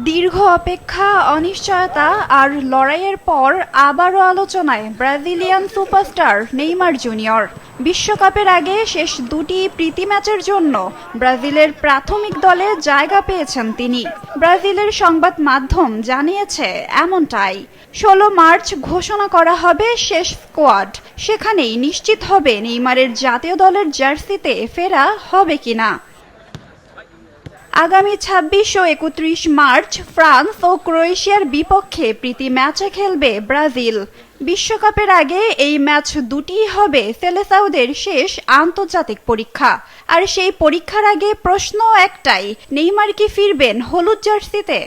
দীর্ঘ অপেক্ষা, অনিশ্চয়তা আর লড়াইয়ের পর আবারও আলোচনায় ব্রাজিলিয়ান সুপারস্টার নেইমার জুনিয়র। বিশ্বকাপের আগে শেষ দুটি প্রীতি ম্যাচের জন্য ব্রাজিলের প্রাথমিক দলে জায়গা পেয়েছেন তিনি। ব্রাজিলের সংবাদ মাধ্যম জানিয়েছে এমনটাই। 16 মার্চ ঘোষণা করা হবে শেষ স্কোয়াড। সেখানেই নিশ্চিত হবে নেইমারের জাতীয় দলের জার্সিতে ফেরা হবে কিনা। আগামী 26 ও 31 মার্চ ফ্রান্স ও ক্রোয়েশিয়ার বিপক্ষে প্রীতি ম্যাচে খেলবে ব্রাজিল। বিশ্বকাপের আগে এই ম্যাচ দুটিই হবে সেলেসাওদের শেষ আন্তর্জাতিক পরীক্ষা। আর সেই পরীক্ষার আগে প্রশ্ন একটাই, নেইমার কি ফিরবেন হলুদ জার্সিতে?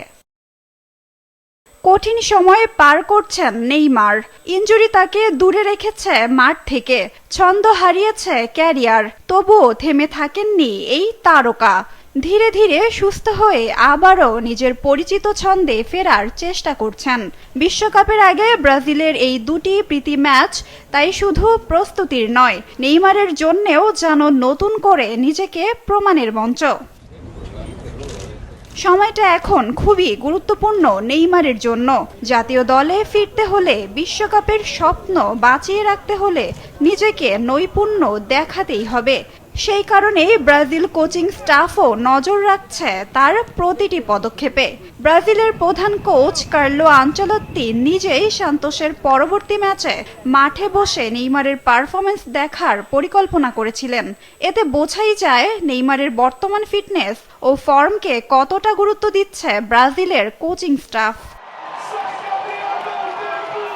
কঠিন সময় পার করছেন নেইমার। ইনজুরি তাকে দূরে রেখেছে মাঠ থেকে, ছন্দ হারিয়েছে ক্যারিয়ার। তবুও থেমে থাকেননি এই তারকা। ধীরে ধীরে সুস্থ হয়ে আবারও নিজের পরিচিত ছন্দে ফেরার চেষ্টা করছেন। বিশ্বকাপের আগে ব্রাজিলের এই দুটি প্রীতি ম্যাচ তাই শুধু প্রস্তুতির নয়, নেইমারের জন্যেও যেন নতুন করে নিজেকে প্রমাণের মঞ্চ। সময়টা এখন খুবই গুরুত্বপূর্ণ নেইমারের জন্য। জাতীয় দলে ফিরতে হলে, বিশ্বকাপের স্বপ্ন বাঁচিয়ে রাখতে হলে নিজেকে নৈপুণ্য দেখাতেই হবে। সেই কারণেই ব্রাজিল কোচিং স্টাফও নজর রাখছে তার প্রতিটি পদক্ষেপে। ব্রাজিলের প্রধান কোচ কার্লো আনচেলত্তি নিজেই সান্তোসের পরবর্তী ম্যাচে মাঠে বসে নেইমারের পারফরমেন্স দেখার পরিকল্পনা করেছিলেন। এতে বোঝাই যায় নেইমারের বর্তমান ফিটনেস ও ফর্মকে কতটা গুরুত্ব দিচ্ছে ব্রাজিলের কোচিং স্টাফ।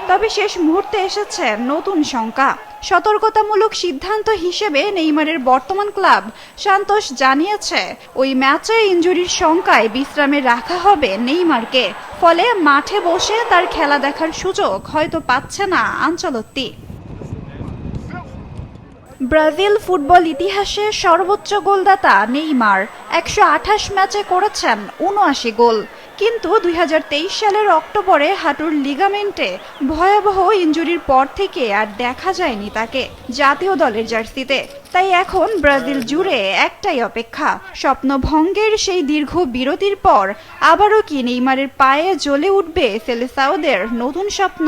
তবে শেষ মুহূর্তে এসেছে নতুন শঙ্কা। সতর্কতামূলক সিদ্ধান্ত হিসেবে নেইমারের বর্তমান ক্লাব সান্তোস জানিয়েছে ওই ম্যাচে ইনজুরির শঙ্কায় বিশ্রামে রাখা হবে নেইমারকে। ফলে মাঠে বসে তার খেলা দেখার সুযোগ হয়তো পাচ্ছে না আনচেলত্তি। ব্রাজিল ফুটবল ইতিহাসে সর্বোচ্চ গোলদাতা নেইমার। 128 ম্যাচে করেছেন 79 গোল। কিন্তু 2023 সালের অক্টোবরে হাঁটুর লিগামেন্টে ভয়াবহ ইনজুরির পর থেকে আর দেখা যায়নি তাকে জাতীয় দলের জার্সিতে। তাই এখন ব্রাজিল জুড়ে একটাই অপেক্ষা, স্বপ্নভঙ্গের সেই দীর্ঘ বিরতির পর আবারও কি নেইমারের পায়ে জ্বলে উঠবে সেলেসাওদের নতুন স্বপ্ন?